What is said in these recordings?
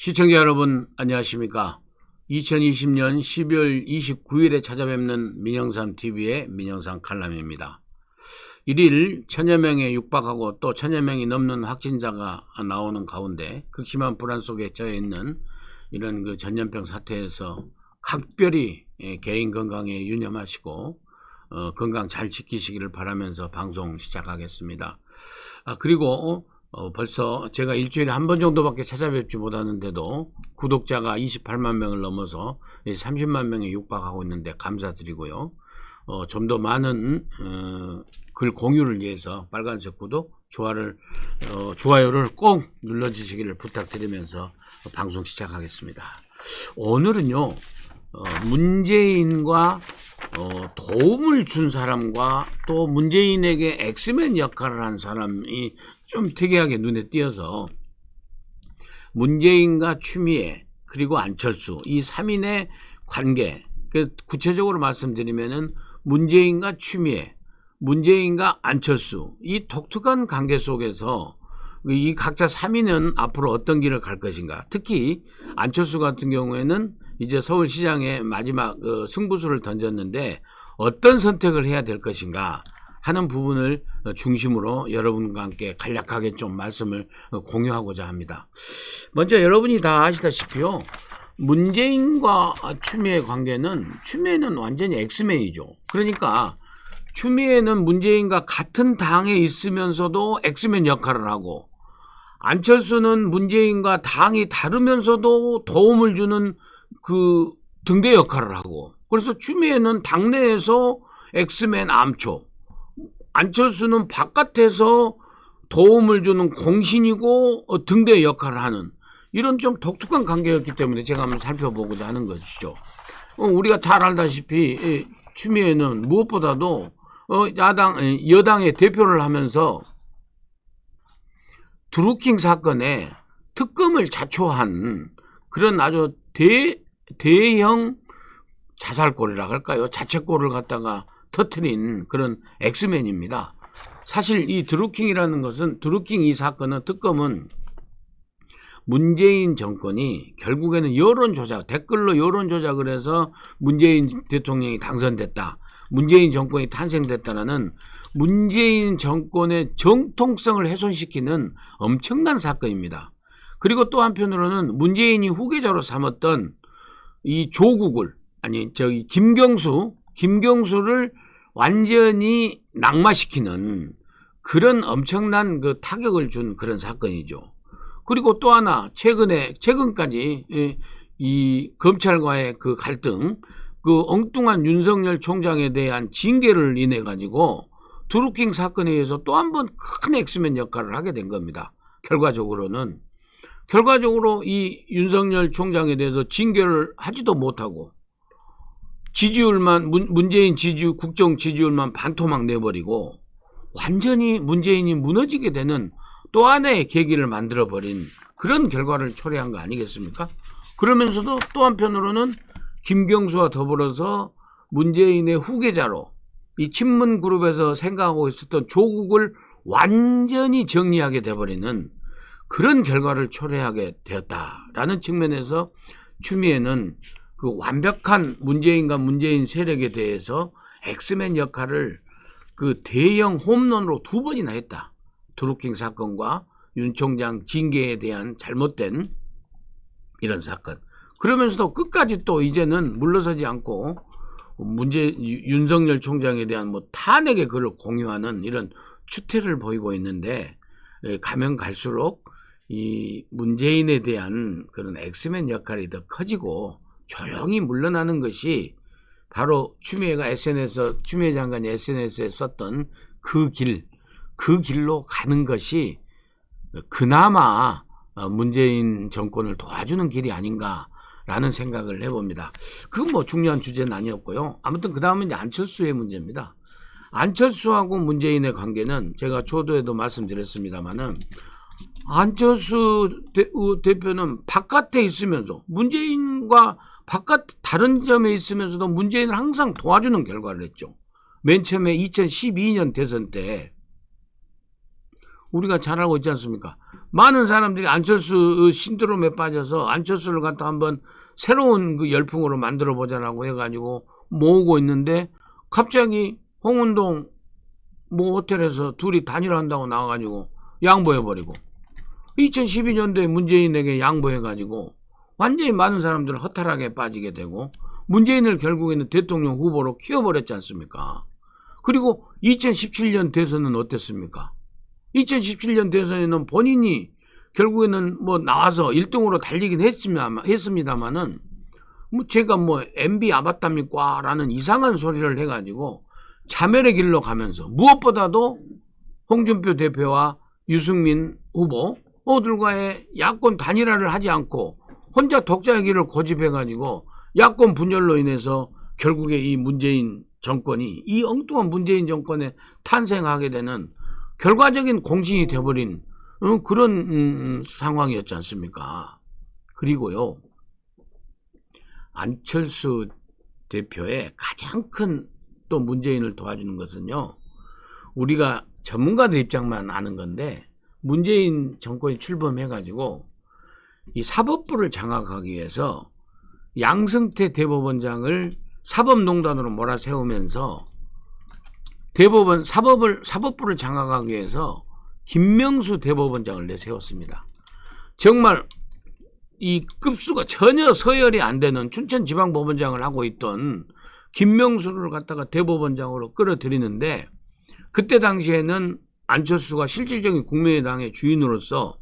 시청자 여러분 안녕하십니까. 2020년 12월 29일에 찾아뵙는 민영삼TV의 민영삼 칼럼입니다. 1일 1000여 명에 육박하고 또 1000여 명이 넘는 확진자가 나오는 가운데 극심한 불안 속에 처해 있는 이런 전염병 사태에서 각별히 개인 건강에 유념하시고 건강 잘 지키시기를 바라면서 방송 시작하겠습니다. 그리고 벌써 제가 일주일에 한 번 정도밖에 찾아뵙지 못하는데도 구독자가 28만 명을 넘어서 30만 명에 육박하고 있는데 감사드리고요. 좀 더 많은 글 공유를 위해서 빨간색 구독, 좋아요를 꼭 눌러주시기를 부탁드리면서 방송 시작하겠습니다. 오늘은요, 문재인과 도움을 준 사람과 또 문재인에게 엑스맨 역할을 한 사람이 좀 특이하게 눈에 띄어서 문재인과 추미애 그리고 안철수 이 3인의 관계, 구체적으로 말씀드리면은 문재인과 추미애, 문재인과 안철수 이 독특한 관계 속에서 이 각자 3인은 앞으로 어떤 길을 갈 것인가. 특히 안철수 같은 경우에는 이제 서울시장에 마지막 승부수를 던졌는데 어떤 선택을 해야 될 것인가 하는 부분을 중심으로 여러분과 함께 간략하게 좀 말씀을 공유하고자 합니다. 먼저 여러분이 다 아시다시피요, 문재인과 추미애 관계는, 추미애는 완전히 엑스맨이죠. 그러니까 추미애는 문재인과 같은 당에 있으면서도 엑스맨 역할을 하고, 안철수는 문재인과 당이 다르면서도 도움을 주는 그 등대 역할을 하고, 그래서 추미애는 당내에서 엑스맨 암초, 안철수는 바깥에서 도움을 주는 공신이고 등대 역할을 하는 이런 좀 독특한 관계였기 때문에 제가 한번 살펴보고자 하는 것이죠. 우리가 잘 알다시피 추미애는 무엇보다도 여당의 대표를 하면서 드루킹 사건에 특검을 자초한 그런 아주 대형 자살골이라고 할까요? 자책골을 갖다가 터트린 그런 엑스맨입니다. 사실 이 드루킹이라는 것은, 드루킹 이 사건은, 특검은 문재인 정권이 결국에는 여론조작, 댓글로 여론조작을 해서 문재인 대통령이 당선됐다, 문재인 정권이 탄생됐다라는 문재인 정권의 정통성을 훼손시키는 엄청난 사건입니다. 그리고 또 한편으로는 문재인이 후계자로 삼았던 이 조국을, 김경수를 완전히 낙마시키는 그런 엄청난 타격을 준 그런 사건이죠. 그리고 또 하나, 최근까지 이 검찰과의 그 갈등, 엉뚱한 윤석열 총장에 대한 징계를 인해 가지고 드루킹 사건에 의해서 또 한 번 큰 엑스맨 역할을 하게 된 겁니다. 결과적으로 이 윤석열 총장에 대해서 징계를 하지도 못하고 지지율만, 문재인 국정 지지율만 반토막 내버리고 완전히 문재인이 무너지게 되는 또 하나의 계기를 만들어버린 그런 결과를 초래한 거 아니겠습니까? 그러면서도 또 한편으로는 김경수와 더불어서 문재인의 후계자로 이 친문그룹에서 생각하고 있었던 조국을 완전히 정리하게 돼버리는 그런 결과를 초래하게 되었다라는 측면에서 추미애는 그 완벽한 문재인과 문재인 세력에 대해서 엑스맨 역할을 그 대형 홈런으로 2번이나 했다. 드루킹 사건과 윤 총장 징계에 대한 잘못된 이런 사건. 그러면서도 끝까지 또 이제는 물러서지 않고 윤석열 총장에 대한 탄핵의 글을 공유하는 이런 추태를 보이고 있는데, 가면 갈수록 이 문재인에 대한 그런 엑스맨 역할이 더 커지고 조용히 물러나는 것이 바로 추미애 장관이 SNS에 썼던 그 길로 가는 것이 그나마 문재인 정권을 도와주는 길이 아닌가라는 생각을 해봅니다. 그건 중요한 주제는 아니었고요. 아무튼 그 다음은 이제 안철수의 문제입니다. 안철수하고 문재인의 관계는 제가 초도에도 말씀드렸습니다만은, 안철수 대표는 바깥에 있으면서 문재인과 다른 점에 있으면서도 문재인을 항상 도와주는 결과를 했죠. 맨 처음에 2012년 대선 때 우리가 잘 알고 있지 않습니까? 많은 사람들이 안철수 신드롬에 빠져서 안철수를 갖다 한번 새로운 그 열풍으로 만들어 보자라고 해가지고 모으고 있는데 갑자기 홍은동 뭐 호텔에서 둘이 단일화한다고 나와가지고 양보해버리고 2012년도에 문재인에게 양보해가지고 완전히 많은 사람들은 허탈하게 빠지게 되고 문재인을 결국에는 대통령 후보로 키워버렸지 않습니까? 그리고 2017년 대선은 어땠습니까? 2017년 대선에는 본인이 결국에는 뭐 나와서 1등으로 달리긴 했습니다만은 뭐 제가 뭐 MB 아바타입니까? 라는 이상한 소리를 해가지고 자멸의 길로 가면서 무엇보다도 홍준표 대표와 유승민 후보들과의 야권 단일화를 하지 않고 혼자 독자의 길을 고집해가지고 야권 분열로 인해서 결국에 이 문재인 정권이 이 엉뚱한 문재인 정권에 탄생하게 되는 결과적인 공신이 돼버린 그런 상황이었지 않습니까? 그리고요, 안철수 대표의 가장 큰 또 문재인을 도와주는 것은요, 우리가 전문가들 입장만 아는 건데 문재인 정권이 출범해가지고 이 사법부를 장악하기 위해서 양승태 대법원장을 사법농단으로 몰아세우면서 사법부를 장악하기 위해서 김명수 대법원장을 내세웠습니다. 정말 이 급수가 전혀 서열이 안 되는 춘천지방법원장을 하고 있던 김명수를 갖다가 대법원장으로 끌어들이는데 그때 당시에는 안철수가 실질적인 국민의당의 주인으로서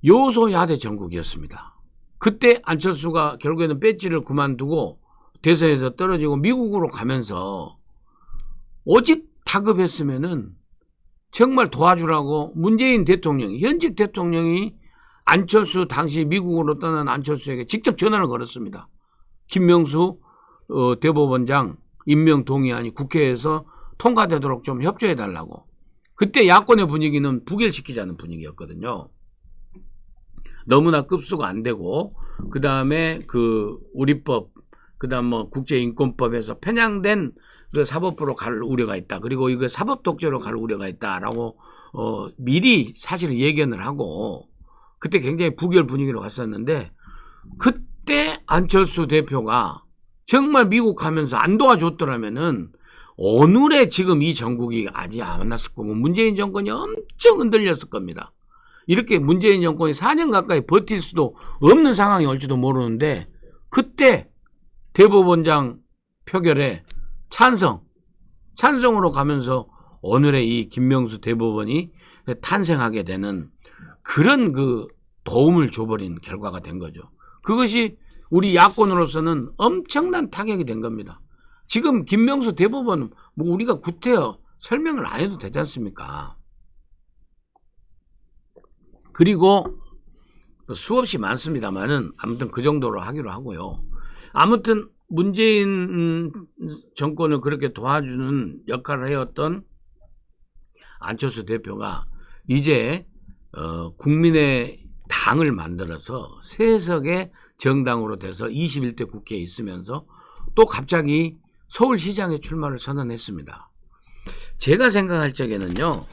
여소야대 전국이었습니다. 그때 안철수가 결국에는 배지를 그만두고 대선에서 떨어지고 미국으로 가면서 오직 다급했으면은 정말 도와주라고 문재인 대통령이, 현직 대통령이 안철수 당시 미국으로 떠난 안철수에게 직접 전화를 걸었습니다. 김명수 대법원장 임명 동의안이 국회에서 통과되도록 좀 협조해달라고. 그때 야권의 분위기는 부결시키자는 분위기였거든요. 너무나 급수가 안 되고 그 다음에 그 우리법, 그 다음 뭐 국제인권법에서 편향된 그 사법부로 갈 우려가 있다. 그리고 이거 사법 독재로 갈 우려가 있다라고 미리 사실 예견을 하고 그때 굉장히 부결 분위기로 갔었는데 그때 안철수 대표가 정말 미국 가면서 안 도와줬더라면은 오늘의 지금 이 정국이 아직 안 왔을 거고 문재인 정권이 엄청 흔들렸을 겁니다. 이렇게 문재인 정권이 4년 가까이 버틸 수도 없는 상황이 올지도 모르는데 그때 대법원장 표결에 찬성으로 가면서 오늘의 이 김명수 대법원이 탄생하게 되는 그런 그 도움을 줘버린 결과가 된 거죠. 그것이 우리 야권으로서는 엄청난 타격이 된 겁니다. 지금 김명수 대법원 뭐 우리가 구태여 설명을 안 해도 되지 않습니까? 그리고 수없이 많습니다만은 아무튼 그 정도로 하기로 하고요. 아무튼 문재인 정권을 그렇게 도와주는 역할을 해왔던 안철수 대표가 이제 국민의 당을 만들어서 세석의 정당으로 돼서 21대 국회에 있으면서 또 갑자기 서울시장에 출마를 선언했습니다. 제가 생각할 적에는요,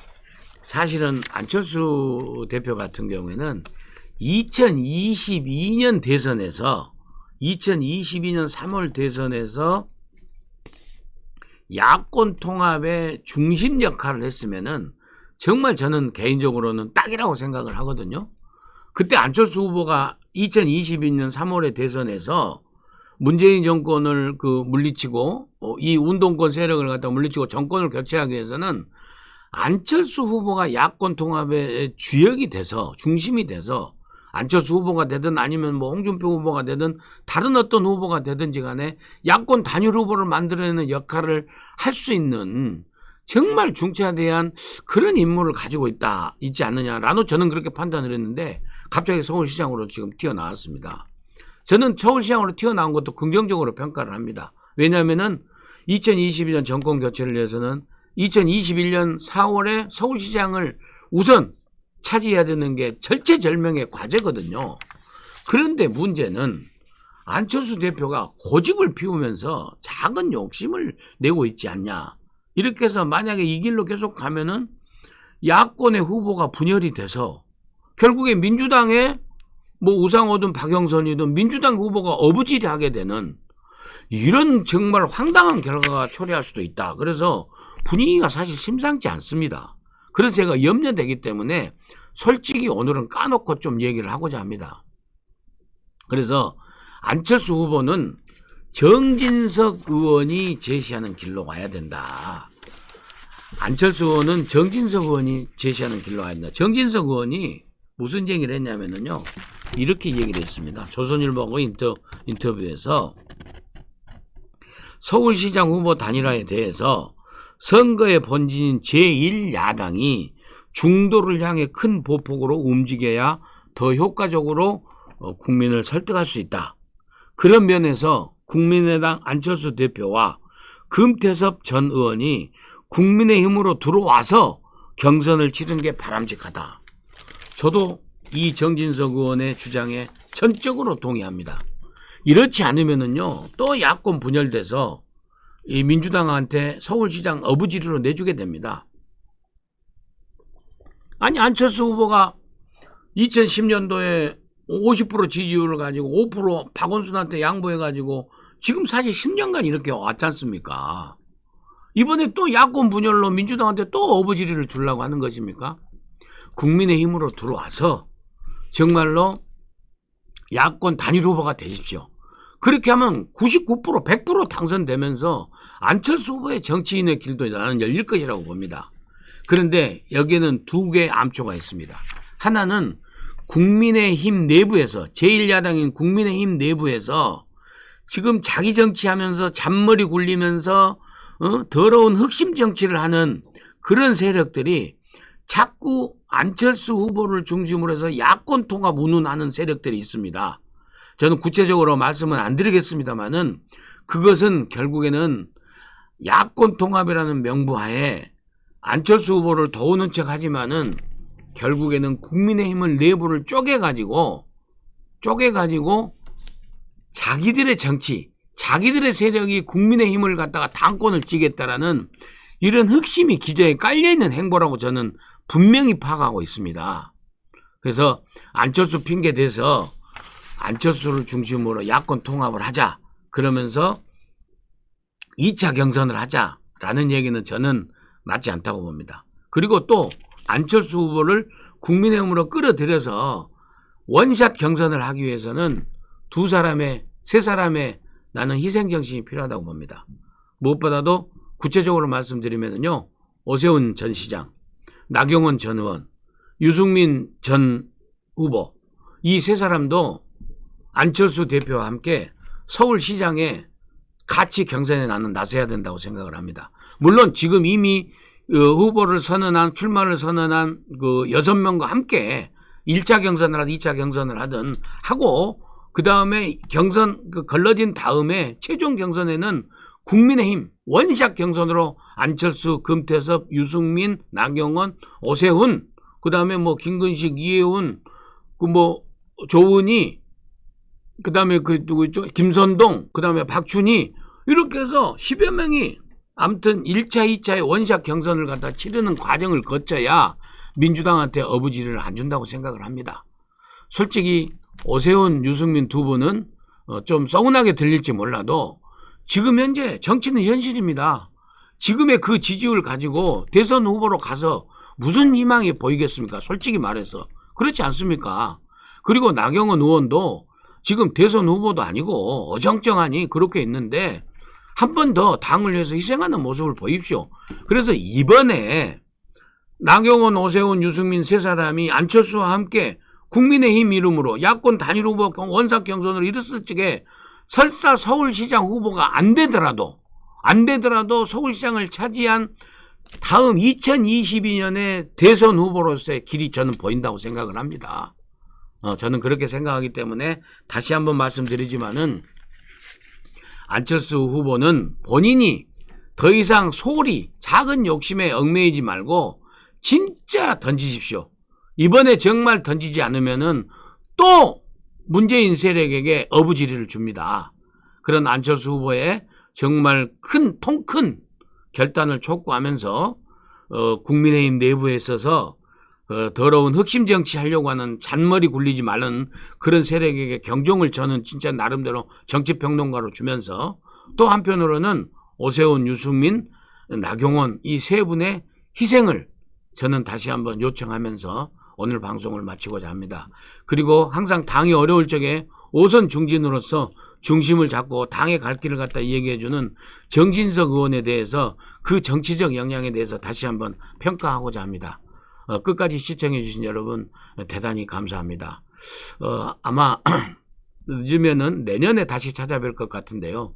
사실은 안철수 대표 같은 경우에는 2022년 3월 대선에서 야권 통합의 중심 역할을 했으면은 정말 저는 개인적으로는 딱이라고 생각을 하거든요. 그때 안철수 후보가 2022년 3월의 대선에서 문재인 정권을 물리치고 이 운동권 세력을 갖다 물리치고 정권을 교체하기 위해서는 안철수 후보가 야권 통합의 주역이 돼서 중심이 돼서 안철수 후보가 되든 아니면 뭐 홍준표 후보가 되든 다른 어떤 후보가 되든지 간에 야권 단일 후보를 만들어내는 역할을 할 수 있는 정말 중차대한 그런 인물을 가지고 있지 않느냐라고 저는 그렇게 판단을 했는데 갑자기 서울시장으로 지금 튀어나왔습니다. 저는 서울시장으로 튀어나온 것도 긍정적으로 평가를 합니다. 왜냐하면은 2022년 정권 교체를 위해서는 2021년 4월에 서울시장을 우선 차지해야 되는 게 절체절명의 과제거든요. 그런데 문제는 안철수 대표가 고집을 피우면서 작은 욕심을 내고 있지 않냐. 이렇게 해서 만약에 이 길로 계속 가면은 야권의 후보가 분열이 돼서 결국에 민주당의 뭐 우상호든 박영선이든 민주당 후보가 어부지리하게 되는 이런 정말 황당한 결과가 초래할 수도 있다. 그래서 분위기가 사실 심상치 않습니다. 그래서 제가 염려되기 때문에 솔직히 오늘은 까놓고 좀 얘기를 하고자 합니다. 그래서 안철수 후보는 정진석 의원이 제시하는 길로 와야 된다. 안철수 의원은 정진석 의원이 제시하는 길로 와야 된다. 정진석 의원이 무슨 얘기를 했냐면요. 이렇게 얘기를 했습니다. 조선일보하고 인터뷰에서 서울시장 후보 단일화에 대해서 선거의 본진인 제1야당이 중도를 향해 큰 보폭으로 움직여야 더 효과적으로 국민을 설득할 수 있다. 그런 면에서 국민의당 안철수 대표와 금태섭 전 의원이 국민의힘으로 들어와서 경선을 치른 게 바람직하다. 저도 이 정진석 의원의 주장에 전적으로 동의합니다. 이렇지 않으면은요, 또 야권 분열돼서 이 민주당한테 서울시장 어부지리로 내주게 됩니다. 아니, 안철수 후보가 2010년도에 50% 지지율을 가지고 5% 박원순한테 양보해가지고 지금 사실 10년간 이렇게 왔지 않습니까? 이번에 또 야권 분열로 민주당한테 또 어부지리를 주려고 하는 것입니까? 국민의힘으로 들어와서 정말로 야권 단일 후보가 되십시오. 그렇게 하면 99% 100% 당선되면서 안철수 후보의 정치인의 길도 나는 열릴 것이라고 봅니다. 그런데 여기에는 두 개의 암초가 있습니다. 하나는 국민의힘 내부에서 제1야당인 국민의힘 내부에서 지금 자기 정치하면서 잔머리 굴리면서 더러운 흑심 정치를 하는 그런 세력들이 자꾸 안철수 후보를 중심으로 해서 야권 통합 운운하는 세력들이 있습니다. 저는 구체적으로 말씀은 안 드리겠습니다만은 그것은 결국에는 야권 통합이라는 명부하에 안철수 후보를 도우는 척 하지만은 결국에는 국민의힘을 내부를 쪼개가지고 자기들의 정치, 자기들의 세력이 국민의힘을 갖다가 당권을 쥐겠다라는 이런 흑심이 기저에 깔려있는 행보라고 저는 분명히 파악하고 있습니다. 그래서 안철수 핑계 대서 안철수를 중심으로 야권 통합을 하자. 그러면서 2차 경선을 하자라는 얘기는 저는 맞지 않다고 봅니다. 그리고 또 안철수 후보를 국민의힘으로 끌어들여서 원샷 경선을 하기 위해서는 세 사람의 나는 희생정신이 필요하다고 봅니다. 무엇보다도 구체적으로 말씀드리면요. 오세훈 전 시장, 나경원 전 의원, 유승민 전 후보 이 세 사람도 안철수 대표와 함께 서울시장에 같이 경선에 나는 나서야 된다고 생각을 합니다. 물론 지금 이미 후보를 선언한 출마를 선언한 그 6명과 함께 1차 경선을 하든 2차 경선을 하든 하고 그 다음에 경선 걸러진 다음에 최종 경선에는 국민의힘 원샷 경선으로 안철수, 금태섭, 유승민, 나경원, 오세훈, 그 다음에 뭐 김근식, 이해훈, 그 뭐 조은희, 그 다음에 그 누구죠? 김선동, 그 다음에 박춘희 이렇게 해서 10여 명이 아무튼 1차, 2차의 원샷 경선을 갖다 치르는 과정을 거쳐야 민주당한테 어부지리를 안 준다고 생각을 합니다. 솔직히 오세훈, 유승민 두 분은 좀 서운하게 들릴지 몰라도 지금 현재 정치는 현실입니다. 지금의 그 지지율 가지고 대선 후보로 가서 무슨 희망이 보이겠습니까? 솔직히 말해서. 그렇지 않습니까? 그리고 나경원 의원도 지금 대선 후보도 아니고 어정쩡하니 그렇게 있는데 한 번 더 당을 위해서 희생하는 모습을 보입시오. 그래서 이번에 나경원, 오세훈, 유승민 세 사람이 안철수와 함께 국민의힘 이름으로 야권 단일 후보 원삭 경선을 이뤘을 적에 설사 서울시장 후보가 안 되더라도 서울시장을 차지한 다음 2022년에 대선 후보로서의 길이 저는 보인다고 생각을 합니다. 저는 그렇게 생각하기 때문에 다시 한번 말씀드리지만은 안철수 후보는 본인이 더 이상 소홀히 작은 욕심에 얽매이지 말고 진짜 던지십시오. 이번에 정말 던지지 않으면은 또 문재인 세력에게 어부지리를 줍니다. 그런 안철수 후보의 정말 통 큰 결단을 촉구하면서 국민의힘 내부에 있어서 더러운 흑심 정치 하려고 하는 잔머리 굴리지 말는 그런 세력에게 경종을 저는 진짜 나름대로 정치평론가로 주면서, 또 한편으로는 오세훈, 유승민, 나경원 이 세 분의 희생을 저는 다시 한번 요청하면서 오늘 방송을 마치고자 합니다. 그리고 항상 당이 어려울 적에 오선 중진으로서 중심을 잡고 당의 갈 길을 갖다 얘기해주는 정진석 의원에 대해서 그 정치적 역량에 대해서 다시 한번 평가하고자 합니다. 끝까지 시청해 주신 여러분 대단히 감사합니다. 아마 늦으면은 내년에 다시 찾아뵐 것 같은데요.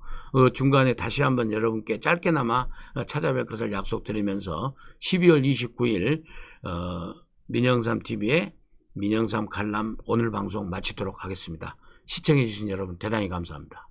중간에 다시 한번 여러분께 짧게나마 찾아뵐 것을 약속드리면서 12월 29일 민영삼 TV의 민영삼 칼럼 오늘 방송 마치도록 하겠습니다. 시청해 주신 여러분 대단히 감사합니다.